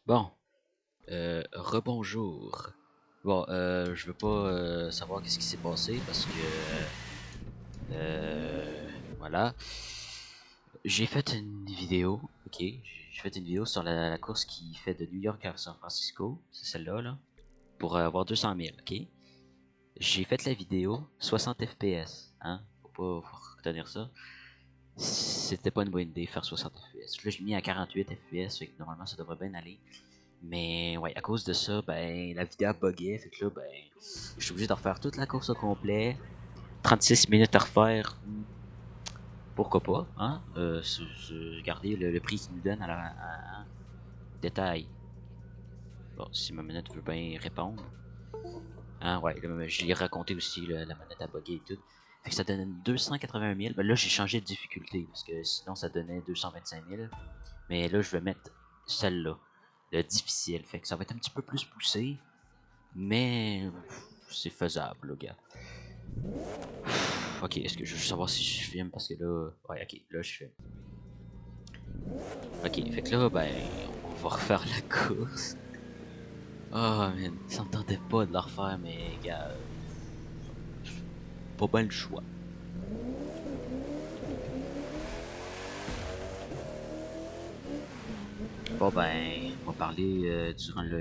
Bon, rebonjour. Bon, je veux pas savoir qu'est-ce qui s'est passé parce que voilà. J'ai fait une vidéo, ok. J'ai fait une vidéo sur la course qui fait de New York à San Francisco, c'est celle-là là, pour avoir 200 000, ok. J'ai fait la vidéo 60 FPS, hein. Faut retenir ça. C'était pas une bonne idée de faire 60 FPS. Là, j'ai mis à 48 FPS, fait que normalement ça devrait bien aller. Mais ouais, à cause de ça, ben la vidéo buguait, fait que là, ben je suis obligé de refaire toute la course au complet. 36 minutes à refaire, pourquoi pas, hein? Regardez le prix qu'il nous donne détail. Bon, si ma manette veut bien répondre. Hein, ouais, là, je l'ai raconté aussi, la manette a bugué et tout. Fait que ça donnait 281 000. Ben là, j'ai changé de difficulté, parce que sinon ça donnait 225 000. Mais là, je vais mettre celle-là, le difficile. Fait que ça va être un petit peu plus poussé. Mais c'est faisable, le gars. Ok, est-ce que je veux savoir si je filme parce que là. Ouais, ok, là je filme. Ok, fait que là, ben, on va refaire la course. Oh man, ça me tentait pas de la refaire, mais gars, pas bien le choix. Bon ben, on va parler durant la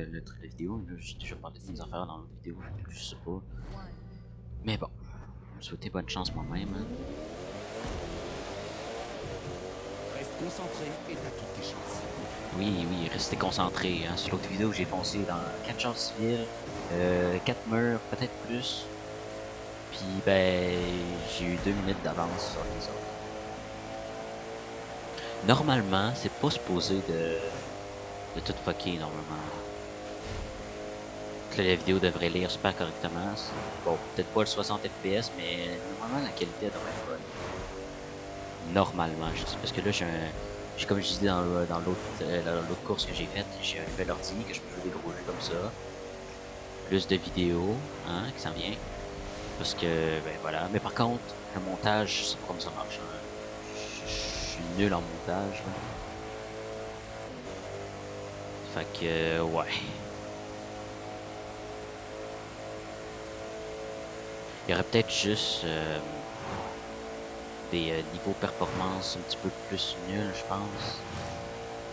vidéo. J'ai déjà parlé de mes affaires dans l'autre vidéo, je sais pas. Mais bon, je me souhaiter bonne chance moi-même. Hein. Reste concentré et t'as toutes tes chances. Oui, oui, restez concentrés. Hein. Sur l'autre vidéo, j'ai foncé dans 4 genres civils, 4 murs, peut-être plus. Puis ben, j'ai eu 2 minutes d'avance sur les autres. Normalement, c'est pas supposé de tout fucker normalement. Là, la vidéo devrait lire super correctement. Bon, peut-être pas le 60 FPS, mais normalement la qualité devrait être bonne. Normalement, je dis parce que là j'ai comme je disais dans l'autre course que j'ai faite, j'ai un nouvel ordi que je peux jouer des gros jeux comme ça. Plus de vidéos, hein, qui s'en vient. Parce que ben voilà. Mais par contre, le montage, c'est pas comme ça marche. Hein. Je suis nul en montage. Là. Fait que ouais. Il y aurait peut-être juste des niveaux performance un petit peu plus nuls, je pense.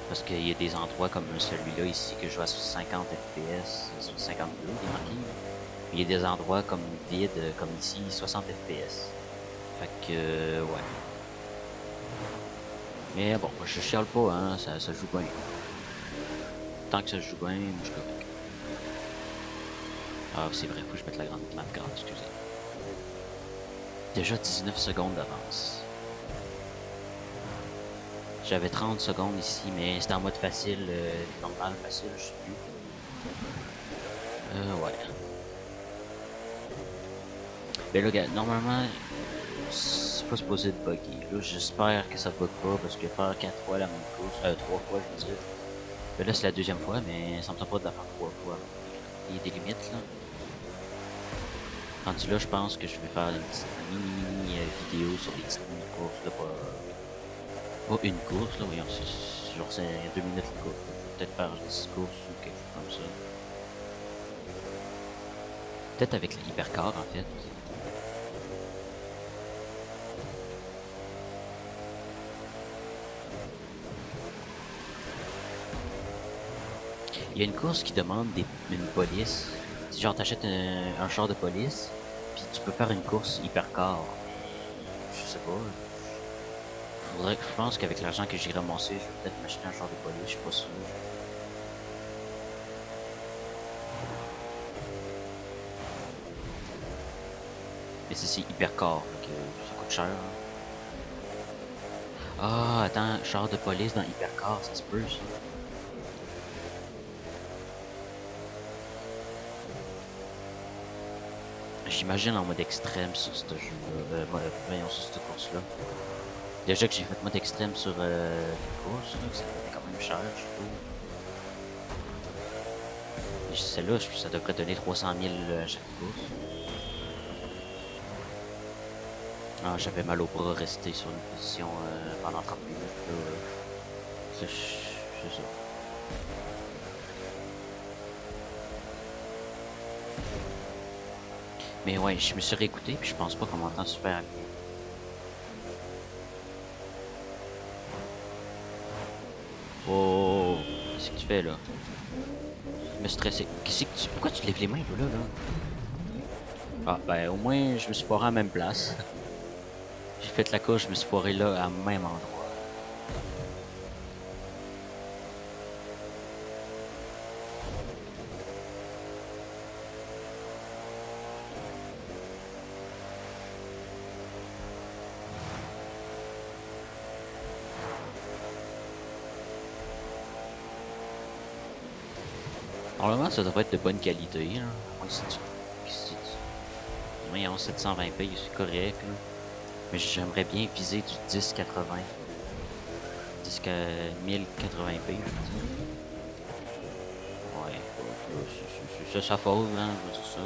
Parce qu'il y a des endroits comme celui-là ici que je vois sur 50 FPS, sur 52, il est marqué. Puis il y a des endroits comme vide, comme ici, 60 FPS. Fait que, ouais. Mais bon, je chiale pas, hein, ça joue bien. Tant que ça joue bien, moi je suis correct. Ah, c'est vrai, faut que je mette la grande map grande, excusez. Déjà 19 secondes d'avance. J'avais 30 secondes ici, mais c'était en mode facile, normal, facile, je sais plus. Ouais. Ben là, gars, normalement, c'est pas supposé de bugger. Là, j'espère que ça bug pas, parce que faire 4 fois la même course, 3 fois, je veux dire. Ben là, c'est la deuxième fois, mais ça me tente pas de la faire 3 fois. Il y a des limites, là. Rendu là, je pense que je vais faire une petite mini vidéo sur les petites mini-courses, là, pas une course, là, voyons, c'est genre, c'est 2 minutes la course. Peut-être faire 10 courses ou quelque chose comme ça. Peut-être avec l'hypercar, en fait. Il y a une course qui demande une police. Si genre t'achètes un char de police, puis tu peux faire une course hypercar. Je sais pas. Je pense qu'avec l'argent que j'ai ramassé, je vais peut-être m'acheter un char de police, je suis pas sûr. Mais c'est hypercar, donc ça coûte cher. Hein. Ah, attends, char de police dans hypercar, ça se peut ça. J'imagine en mode extrême sur ce jeu-là. Voyons, sur cette course-là. Déjà que j'ai fait mode extrême sur les courses, là, ça coûtait quand même cher, je trouve. Et celle-là, ça devrait donner 300 000 chaque course. Ah, j'avais mal au bras rester sur une position pendant 30 minutes. C'est ça. Mais ouais, je me suis réécouté puis je pense pas qu'on m'entend super bien. Oh, qu'est-ce que tu fais là? Je me stressé. Qu'est-ce que tu... Pourquoi tu lèves les mains là, là? Ah, ben au moins je me suis foiré à la même place. J'ai fait la course, je me suis foiré là, à même endroit. Normalement, ça devrait être de bonne qualité, là. Moi, voyons, 720p, c'est correct, là. Mais j'aimerais bien viser du 1080. 1080p, je veux dire. Ouais, c'est sa faute, hein, je veux dire ça.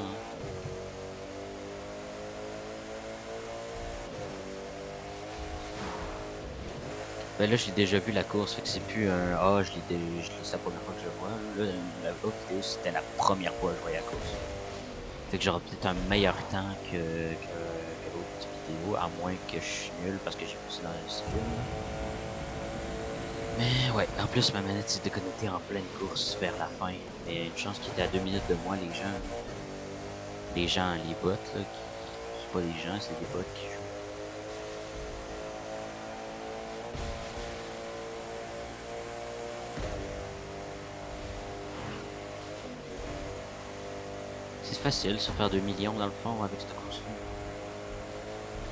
Ben là, j'ai déjà vu la course, fait que c'est plus un ah, c'est la première fois que je le vois. Là, l'autre vidéo, c'était la première fois que je voyais la course. Fait que j'aurai peut-être un meilleur temps que l'autre vidéo, à moins que je suis nul parce que j'ai vu ça dans le stream. Mais ouais, en plus ma manette s'est déconnectée en pleine course vers la fin. Mais une chance qu'il était à 2 minutes de moi, les bots là, c'est pas des gens, c'est des bots qui jouent. C'est facile, se faire 2 millions dans le fond avec cette course-là.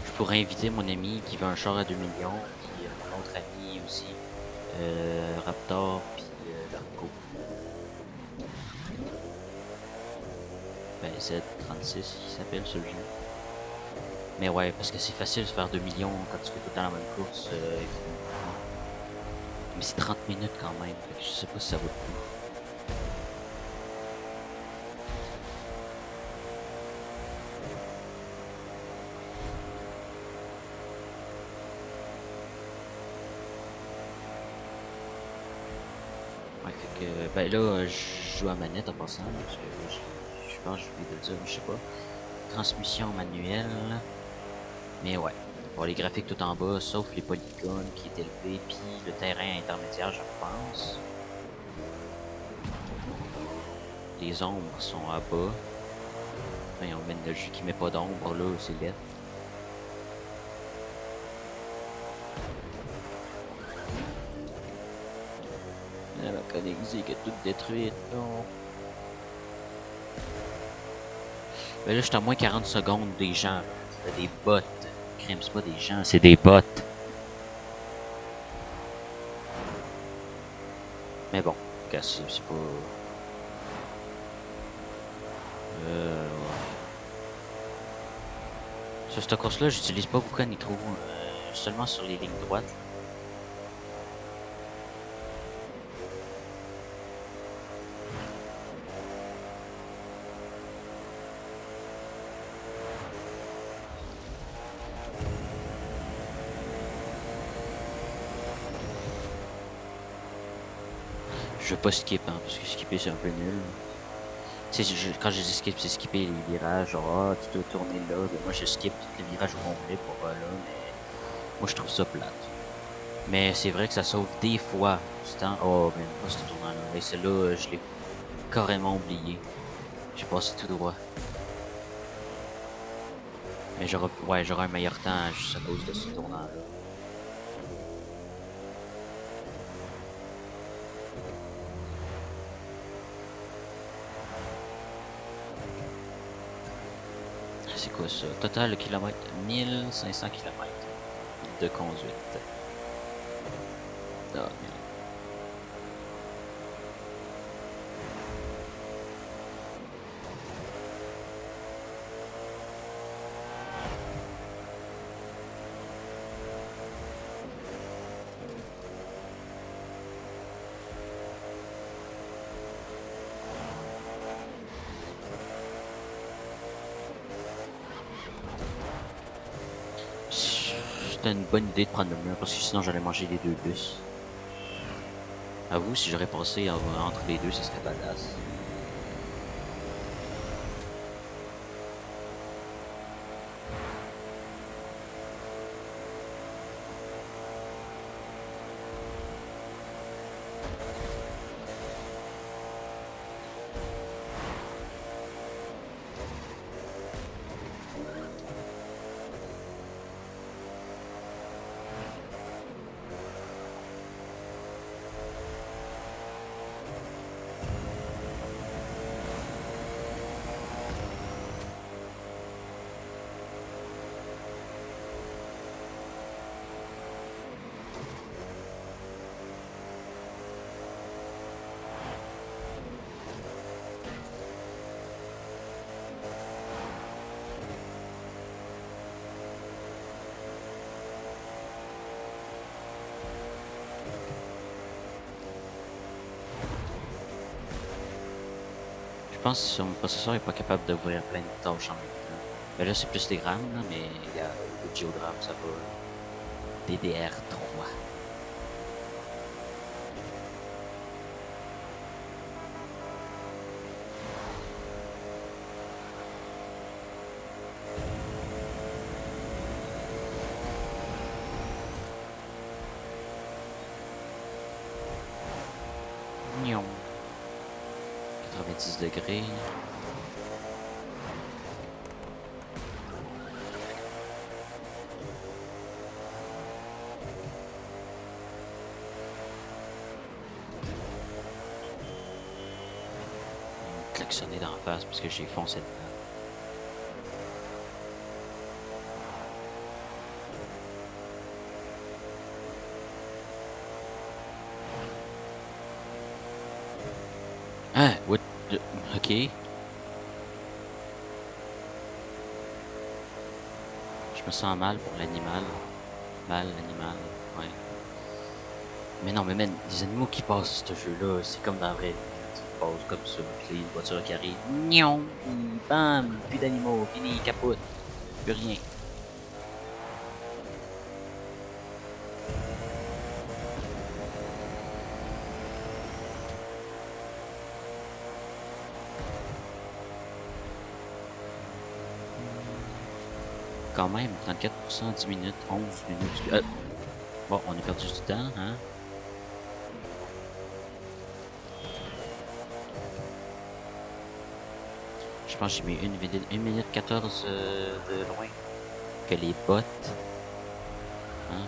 Je pourrais inviter mon ami qui veut un char à 2 millions, puis mon autre ami aussi, Raptor, puis Larco. Ben Z36 il s'appelle ce jeu. Mais ouais, parce que c'est facile de faire 2 millions quand tu fais tout le temps la même course. Mais c'est 30 minutes quand même, fait que je sais pas si ça vaut le coup. Ouais, fait que, ben là, je joue à manette en passant, parce que je pense que je voulais te dire, mais je sais pas. Transmission manuelle. Mais ouais. Bon, les graphiques tout en bas, sauf les polygones qui est élevé, puis le terrain intermédiaire, je pense. Les ombres sont à bas. Enfin, on met le jeu qui met pas d'ombre, là, c'est laid. La connexion qui est toute détruite, non. Mais là, je suis à moins 40 secondes des gens. C'est des bots. Crime, c'est pas des gens, c'est des bots. Mais bon, c'est pas... Ouais. Sur cette course-là, j'utilise pas beaucoup de nitro. Seulement sur les lignes droites. Je veux pas skip, hein, parce que skipper c'est un peu nul. Tu sais, quand je dis skip, c'est skipper les virages, genre, ah, tu dois tourner là. Ben, moi, je skip tous les virages au complet pour là, mais moi, je trouve ça plate. Mais c'est vrai que ça sauve des fois du temps. Oh, mais pas ce tournant-là. Et celle-là, je l'ai carrément oublié. J'ai passé tout droit. Mais j'aurais un meilleur temps juste à cause de ce tournant-là. C'est quoi ça? Total de kilomètres, 1500 km de conduite. Ah, merde. C'était une bonne idée de prendre le mur parce que sinon j'allais manger les deux bus. Avoue, si j'aurais passé entre les deux, ce serait badass. pense que mon processeur est pas capable d'ouvrir plein de tâches en même temps. Mais là, c'est plus les RAM, là, mais il y a le GeoDram, ça va. DDR3. Nion. 90 degrés. Klaxonner d'en face parce que j'ai foncé dedans. Ah, what the... Ok. Je me sens mal pour l'animal. Mal, l'animal, ouais. Mais non, mais man, les animaux qui passent ce jeu-là, c'est comme dans la vraie vie. Ils passent comme ça, puis les voitures qui arrivent. Nion! Puis bam! Plus d'animaux, fini, capote. Plus rien. Quand même, 34%, 10 minutes, 11 minutes. Bon, on a perdu du temps, hein? Je pense que j'ai mis 1 minute 14 de loin. Que les bottes. Hein?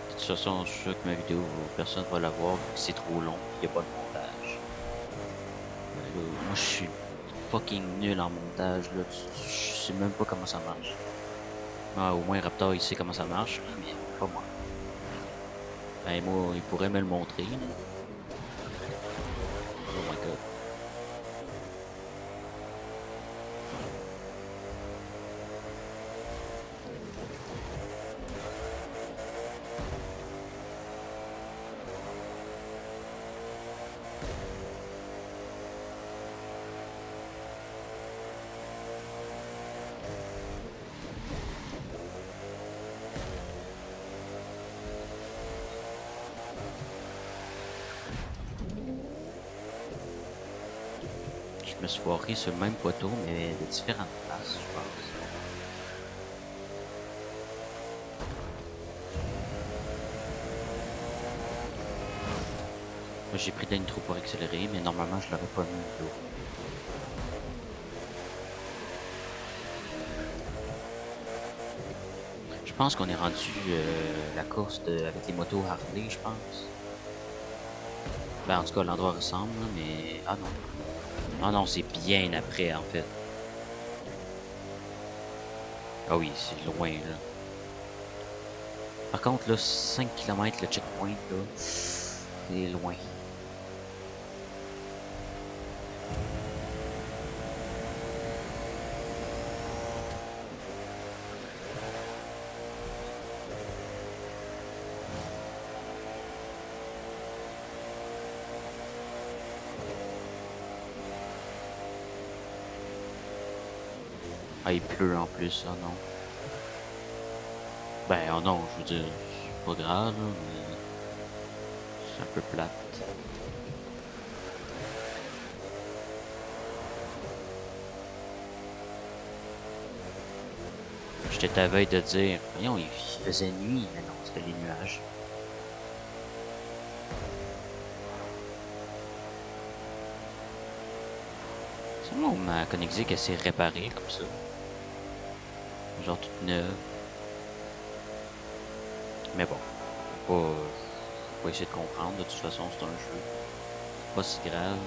De toute façon, je suis sûr que ma vidéo, personne va la voir, c'est trop long, il n'y a pas de montage. Moi, je suis fucking nul en montage, là. Je sais même pas comment ça marche. Ah, au moins, Raptor, il sait comment ça marche, mais pas moi. Ben, moi, il pourrait me le montrer. Oh my god. Je me suis foiré sur le même poteau, mais de différentes places, je pense. Moi, j'ai pris de la nitro pour accélérer, mais normalement, je l'aurais pas mis d'eau. Je pense qu'on est rendu la course avec les motos Harley, je pense. Ben, en tout cas, l'endroit ressemble, mais... Ah non. Ah non, c'est bien après, en fait. Ah oui, c'est loin, là. Par contre, là, 5 km le checkpoint, là, c'est loin. Ah, il pleut en plus, ah non. Ben, oh non, je veux dire, c'est pas grave, là, mais c'est un peu plate. J'étais à veille de dire, voyons, il faisait nuit, mais non, c'était les nuages. C'est bon, ma Koenigsegg, elle s'est réparée comme ça. Genre toute neuve. Mais bon, faut pas essayer de comprendre, de toute façon c'est un jeu. Pas si grave.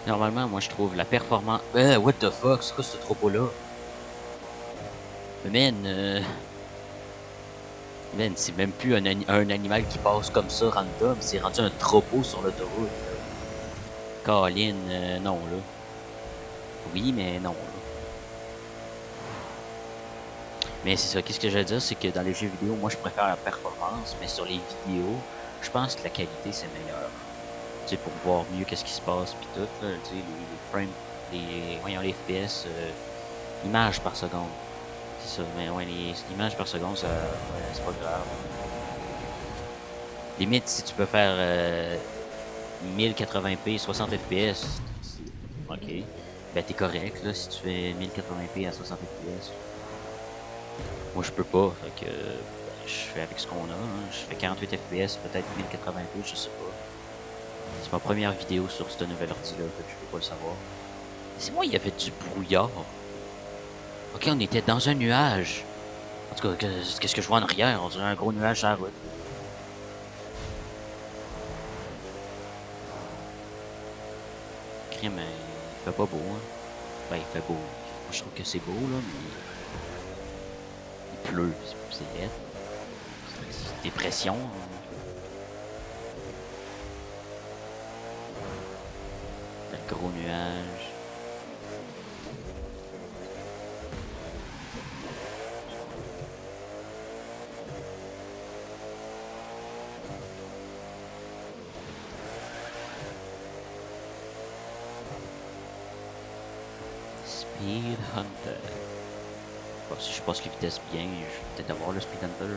Normalement, moi je trouve la performance... what the fuck, c'est quoi ce troupeau-là? Mais man, c'est même plus un animal qui passe comme ça random, c'est rendu un troupeau sur l'autoroute. Colin, non là. Oui, mais non là. Mais c'est ça, qu'est-ce que je veux dire, c'est que dans les jeux vidéo, moi je préfère la performance, mais sur les vidéos, je pense que la qualité c'est meilleur. Tu sais, pour voir mieux qu'est-ce qui se passe, pis tout, là, tu sais, les frames, voyons, les FPS, images par seconde. C'est ça, mais ouais, les images par seconde, ça, ouais, c'est pas grave. Limite, si tu peux faire 1080p, 60 FPS, ok, ben t'es correct, là, si tu fais 1080p à 60 FPS. Moi, je peux pas, fait que je fais avec ce qu'on a, hein. Je fais 48 FPS, peut-être 1080p, je sais pas. C'est ma première vidéo sur ce nouvel ordi-là, fait que je peux pas le savoir. C'est moi, il y avait du brouillard. Ok, on était dans un nuage. En tout cas, qu'est-ce que je vois en arrière? On dirait un gros nuage sur la route. Crime, il fait pas beau, hein. Ben, il fait beau. Moi, je trouve que c'est beau, là, mais... Il pleut, c'est laid. C'est dépression. Hein. Le gros nuage. Speed Hunter. Bon, si je passe les vitesses bien, je vais peut-être avoir le Speed Hunter.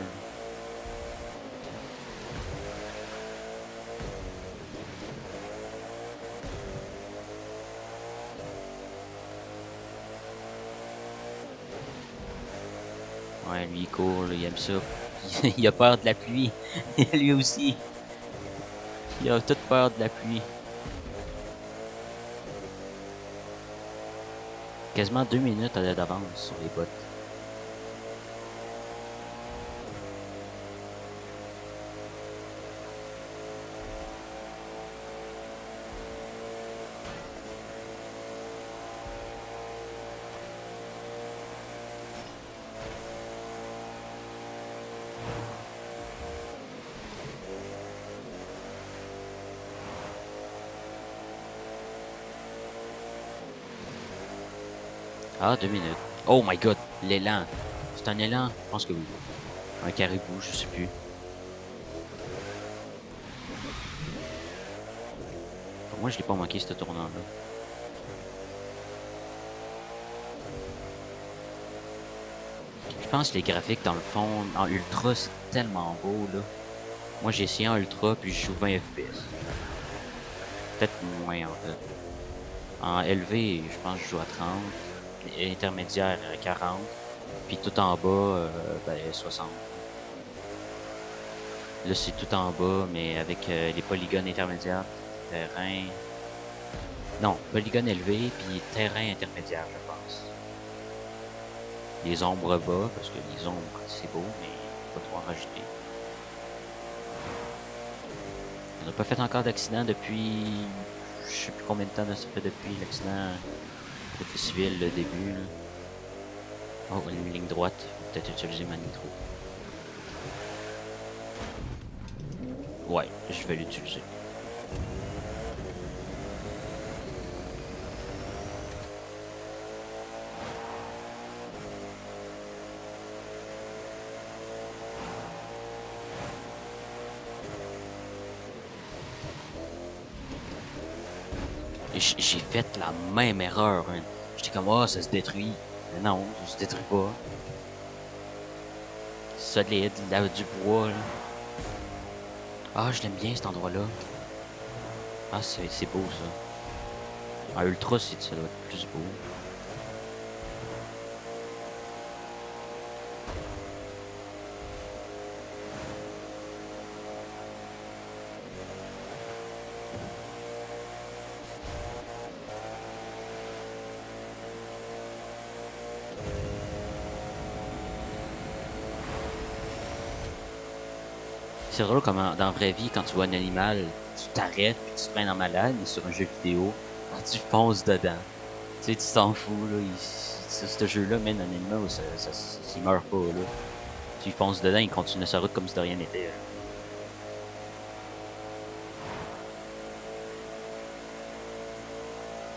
Ouais, lui il court, là, il aime ça. Il a peur de la pluie. Lui aussi. Il a toute peur de la pluie. Quasiment 2 minutes d'avance sur les bottes. Ah, 2 minutes. Oh my god, l'élan. C'est un élan? Je pense que oui. Un caribou, je sais plus. Pour moi, je l'ai pas manqué, ce tournant-là. Je pense que les graphiques, dans le fond, en ultra, c'est tellement beau, là. Moi, j'ai essayé en ultra, puis je joue 20 FPS. Peut-être moins, en fait. En élevé, je pense que je joue à 30. Intermédiaire, 40. Puis tout en bas, ben, 60. Là, c'est tout en bas, mais avec les polygones intermédiaires, terrain... Non, polygone élevé, puis terrain intermédiaire, je pense. Les ombres bas, parce que les ombres, c'est beau, mais pas trop en rajouter. On n'a pas fait encore d'accident depuis... Je sais plus combien de temps ça fait depuis l'accident de civil, le début. Là. Oh, une ligne droite. Peut-être utiliser ma nitro. Ouais, je vais l'utiliser. J'ai fait la même erreur. Hein. J'étais comme, oh, ça se détruit. Mais non, ça se détruit pas. C'est solide, du bois. Là. Ah, je l'aime bien cet endroit-là. Ah, c'est beau ça. En ultra, ça doit être plus beau. C'est drôle comme dans la vraie vie, quand tu vois un animal, tu t'arrêtes puis tu te prends en malade, mais sur un jeu vidéo, quand tu fonces dedans, tu sais, tu t'en fous, là, ce jeu-là, mène un ennemi, il meurt pas, là. Tu fonces dedans, il continue sa route comme si de rien n'était. Là.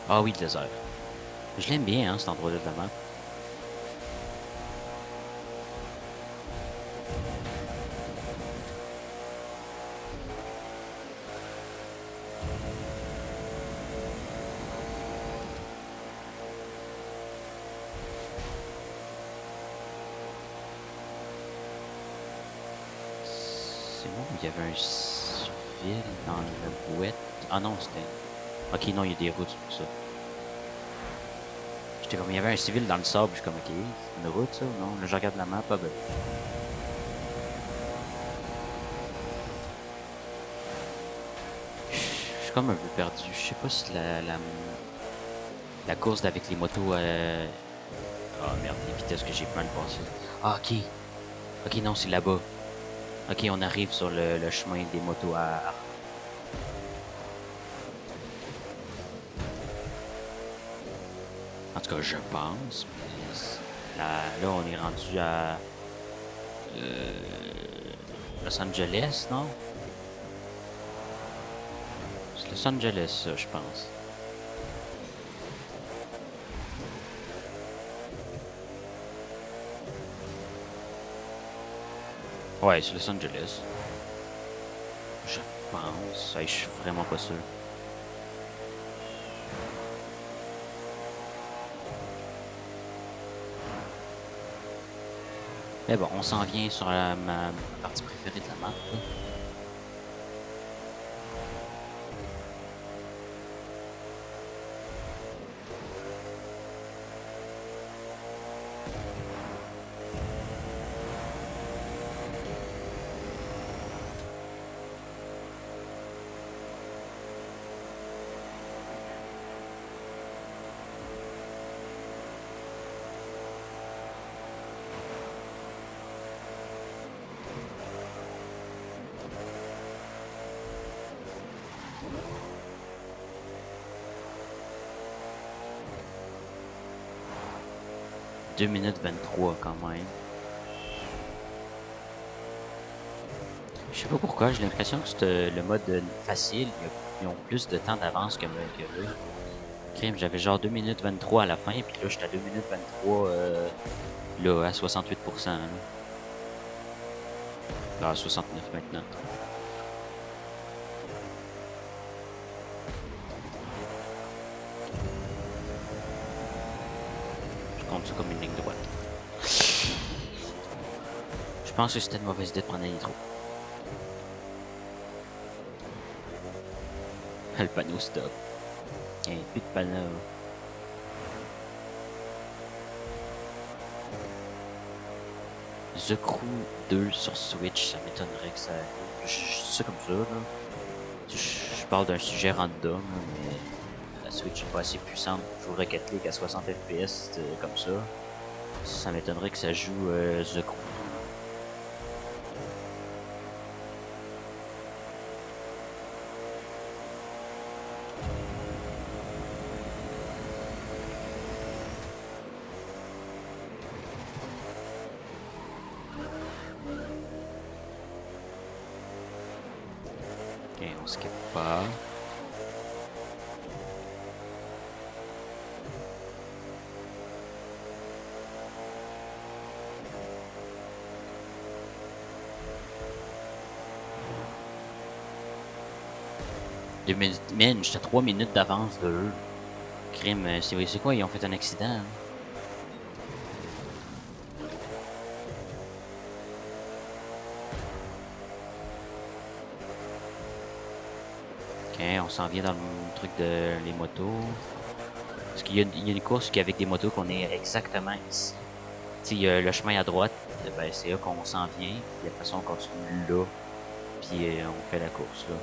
Ah oui, le désert. Je l'aime bien, hein, cet endroit-là de la map. C'est moi où il y avait un civil dans la boîte. Ah non, c'était... Ok, non, il y a des routes pour ça. J'étais comme, il y avait un civil dans le sable, je suis comme, ok, c'est une route ça ou non? Là, je regarde la map, ah ben... Je suis comme un peu perdu. Je sais pas si la course avec les motos... Ah merde, les vitesses que j'ai mal passées. Ah ok. Ok, non, c'est là-bas. Ok, on arrive sur le chemin des motos à... En tout cas, je pense. Là, on est rendu à... Los Angeles, non? C'est Los Angeles, ça, je pense. Ouais, c'est Los Angeles. Je pense. Je suis vraiment pas sûr. Mais bon, on s'en vient sur ma partie préférée de la map. Là. « 2 minutes 23 quand même. Je sais pas pourquoi, j'ai l'impression que le mode facile, ils ont plus de temps d'avance que eux. Crime, j'avais genre 2 minutes 23 à la fin, puis là j'étais à 2 minutes 23 là, à 68%. Là, à 69 maintenant. Je compte ça comme une ligne droite. Je pense que c'était une mauvaise idée de prendre un nitro. Le panneau stop. Il n'y a plus de panneau. The Crew 2 sur Switch, ça m'étonnerait que ça arrive. Je sais comme ça, là. Je parle d'un sujet random, mais la Switch n'est pas assez puissante pour jouer Rocket League à 60 FPS comme ça. Ça m'étonnerait que ça joue The Crew. Ok, on skip pas. Man, j'étais à 3 minutes d'avance de eux. Crime, c'est quoi, ils ont fait un accident? Hein? Ok, on s'en vient dans le truc de les motos. Parce qu'il y a une course qui avec des motos qu'on est exactement ici. Tu sais, le chemin à droite, ben, c'est là qu'on s'en vient. Puis après ça, on continue là. Puis on fait la course là.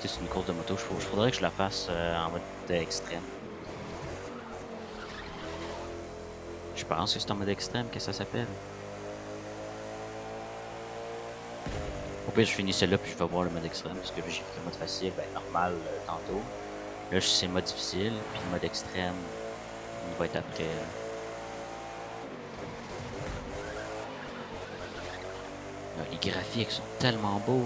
Tu sais, c'est une course de moto. Je faudrait que je la fasse en mode extrême. Je pense que c'est en mode extrême que ça s'appelle. Au pire, je finis celle-là puis je vais voir le mode extrême. Parce que j'ai fait le mode facile, ben normal tantôt. Là, c'est le mode difficile. Puis le mode extrême, il va être après. les graphiques sont tellement beaux.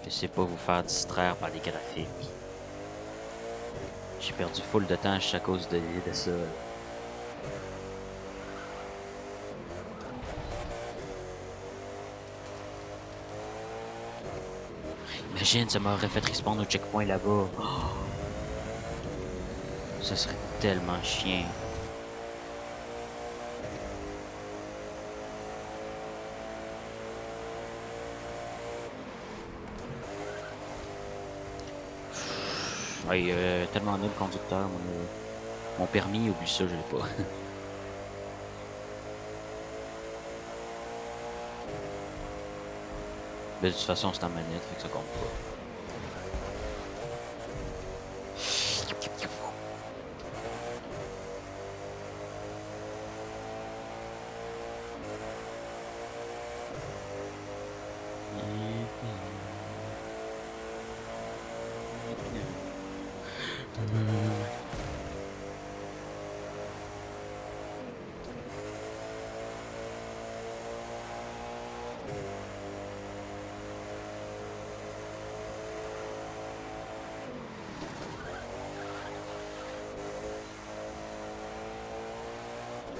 Je sais pas vous faire distraire par les graphiques. J'ai perdu full de temps à cause de ça. Imagine, ça m'aurait fait respawn au checkpoint là-bas. Oh! Ça serait tellement chiant. Ouais, tellement nul conducteur. Mon permis, oublie ça, je l'ai pas. Mais de toute façon, c'est en manette, fait que ça compte pas.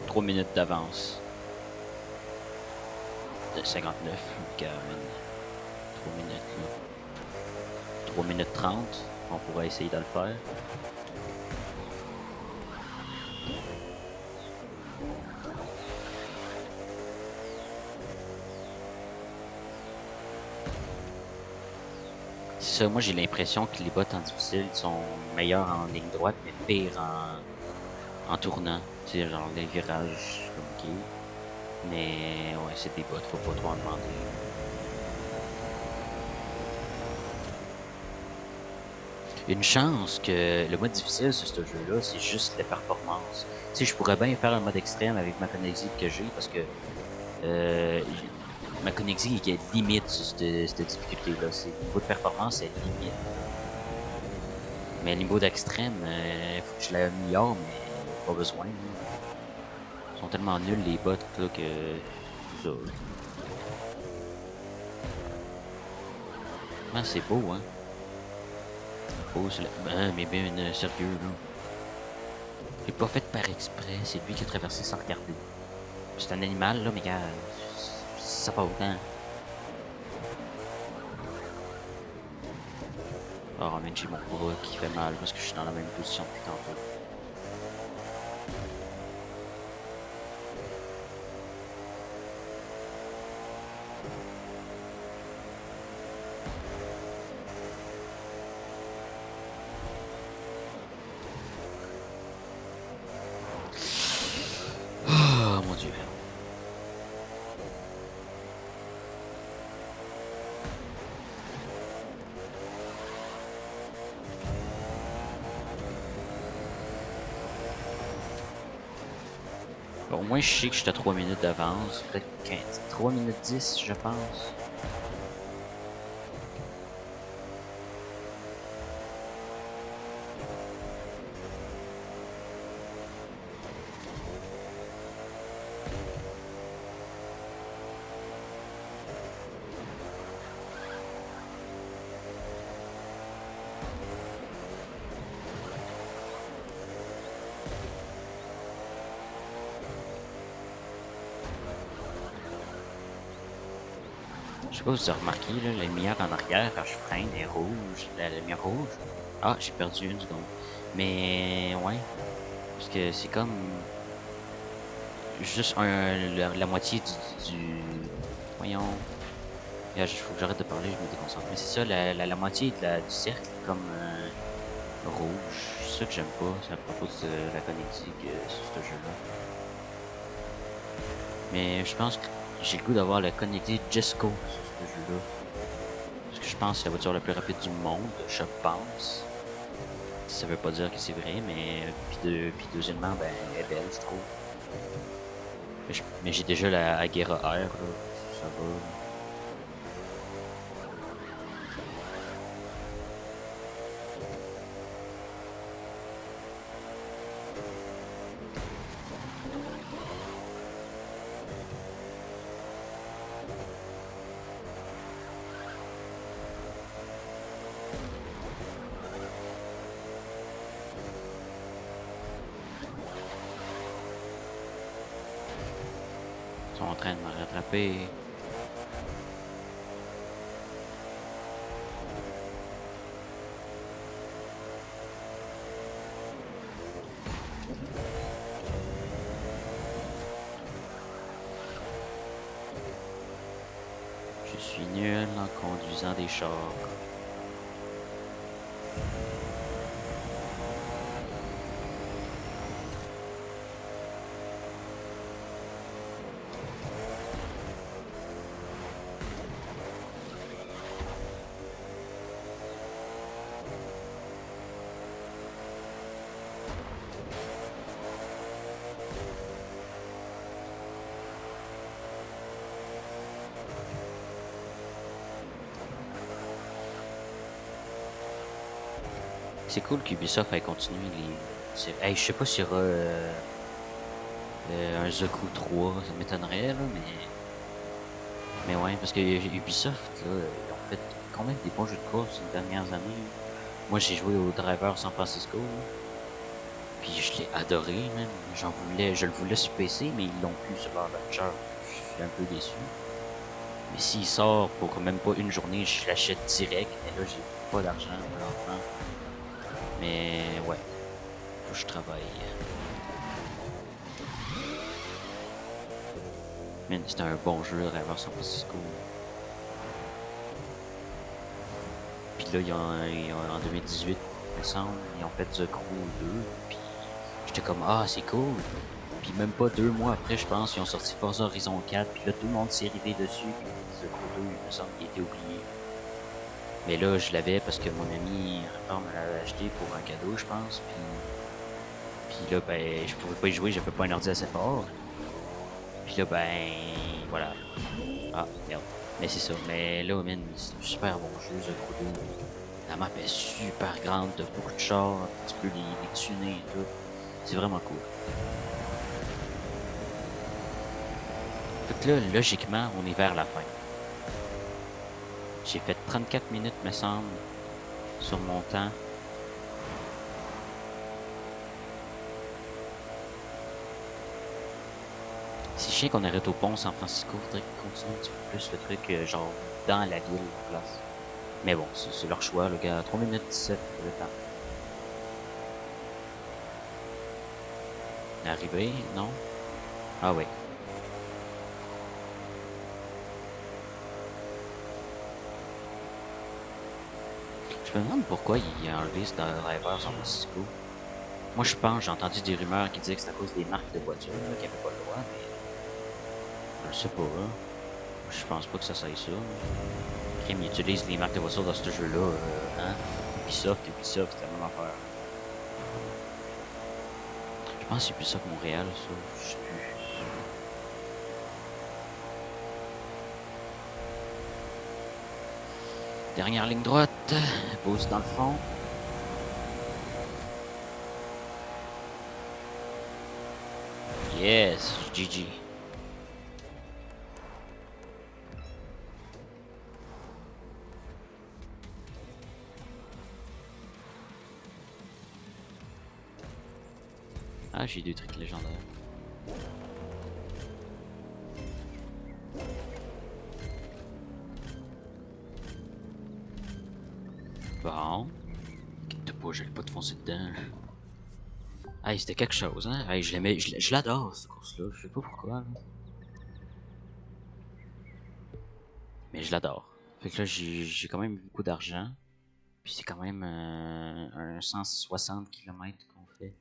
Trois minutes d'avance. De 59, Carmen. 3 minutes là. 3 minutes 30, on pourrait essayer de le faire. C'est ça, moi j'ai l'impression que les bots en difficile sont meilleurs en ligne droite, mais pire en tournant. Tu sais, genre les virages comme ok. Mais ouais, c'est des bots, faut pas trop en demander. Une chance que le mode difficile sur ce jeu-là, c'est juste les performances. Tu sais, je pourrais bien faire un mode extrême avec ma connexion que j'ai parce que ma connexion est limite sur cette difficulté-là. Le niveau de performance est limite. Mais le niveau d'extrême, faut que je l'améliore, mais pas besoin. Ils sont tellement nuls les bots là que ça. Ah, c'est beau, hein. Oh, c'est mais bien sérieux, là. C'est pas fait par exprès, c'est lui qui a traversé sans regarder. C'est un animal, là, mais gars, ça pas autant. Oh, mais j'ai mon bras qui fait mal parce que je suis dans la même position depuis tantôt. Oh mon dieu. Bon, au moins je sais que j'étais à 3 minutes d'avance, peut-être 15, 3 minutes 10 je pense. Je sais pas si vous avez remarqué, là, la lumière en arrière, quand je freine, est rouge. La lumière rouge. Ah, j'ai perdu une seconde. Mais, ouais. Parce que c'est comme... juste la moitié du... Voyons. Il faut que j'arrête de parler, je me déconcentre. Mais c'est ça, la moitié du cercle est comme rouge. C'est ça que j'aime pas. C'est à propos de la connectique sur ce jeu-là. Mais je pense que j'ai le goût d'avoir la connectique Jesco sur ce jeu-là. Parce que je pense que c'est la voiture la plus rapide du monde, je pense. Ça veut pas dire que c'est vrai, mais puis deuxièmement, ben, elle est belle, je trouve. Mais j'ai déjà la Agera R, là. Ça va. Ils sont en train de me rattraper. Je suis nul en conduisant des chars. C'est cool qu'Ubisoft ait continué les... Hey, je sais pas s'il y aura un Zoku 3, ça m'étonnerait, là, mais ouais, parce que Ubisoft, là, ils ont fait quand même des bons jeux de course ces dernières années. Moi, j'ai joué au Driver San Francisco, là, puis je l'ai adoré, même. Je le voulais sur PC, mais ils l'ont plus sur leur launcher. Je suis un peu déçu. Mais s'il sort pour même pas une journée, je l'achète direct, mais là, j'ai pas d'argent, malheureusement. Mais ouais, faut que je travaille. Man, c'était un bon jeu, Driver San Francisco. Puis là, en 2018, il me semble, ils ont fait The Crew 2. Puis j'étais comme, ah, c'est cool. Puis même pas 2 mois après, je pense, ils ont sorti Forza Horizon 4. Puis là, tout le monde s'est rivé dessus. Puis The Crew 2, il me semble qu'il était oublié. Mais là, je l'avais parce que mon ami Raptor me l'avait acheté pour un cadeau, je pense. Puis là, ben, je pouvais pas y jouer, j'avais pas un ordi assez fort. Puis là, ben, voilà. Ah, merde. Mais c'est ça. Mais là, man, c'est un super bon jeu, The Crew 2. La map est super grande, t'as beaucoup de chars, tu peux les tuner et tout. C'est vraiment cool. Fait que là, logiquement, on est vers la fin. J'ai fait 34 minutes, me semble, sur mon temps. C'est chiant qu'on arrête au pont San Francisco, faudrait qu'on continue un petit peu plus le truc, genre, dans la ville, en place. Mais bon, c'est leur choix, le gars. 3 minutes 17 le temps. Arrivé, non? Ah oui. Je me demande pourquoi il a enlevé ce driver San Francisco. Moi, je pense, j'ai entendu des rumeurs qui disaient que c'est à cause des marques de voitures, qui n'avaient pas le droit, mais je sais pas, hein. Je pense pas que ça soit ça. Kim, ils utilisent les marques de voitures dans ce jeu-là, hein. Ubisoft, c'est la même affaire. Je pense que c'est Ubisoft Montréal, ça, je sais plus. Dernière ligne droite, pause dans le fond. Yes, GG. Ah, j'ai 2 trucs légendaires. Bon. T'as pas, j'allais pas te foncer dedans. Hey, c'était quelque chose, hein. Hey, je l'adore, cette course-là. Je sais pas pourquoi, là. Mais je l'adore. Fait que là, j'ai quand même beaucoup d'argent. Puis c'est quand même un 160 km qu'on fait.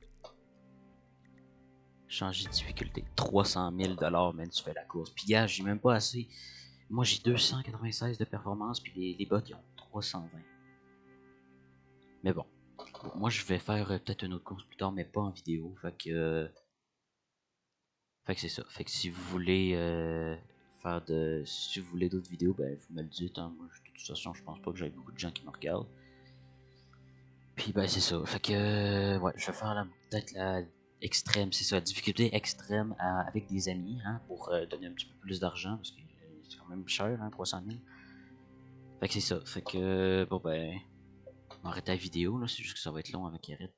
Changer de difficulté. 300 000 $, man, tu fais la course. Puis gars, j'ai même pas assez. Moi, j'ai 296 de performance, puis les bots, ils ont 320. Mais bon. Moi, je vais faire peut-être une autre course plus tard, mais pas en vidéo. Fait que c'est ça. Fait que si vous voulez si vous voulez d'autres vidéos, ben vous me le dites, hein. Moi, de toute façon, je pense pas que j'aille beaucoup de gens qui me regardent. Puis ben c'est ça. Fait que ouais, je vais faire peut-être la extrême, c'est ça, difficulté extrême avec des amis, hein, pour donner un petit peu plus d'argent, parce que c'est quand même cher, hein, 300 000. Fait que c'est ça. Fait que bon ben, on arrête la vidéo là, c'est juste que ça va être long avec Eric.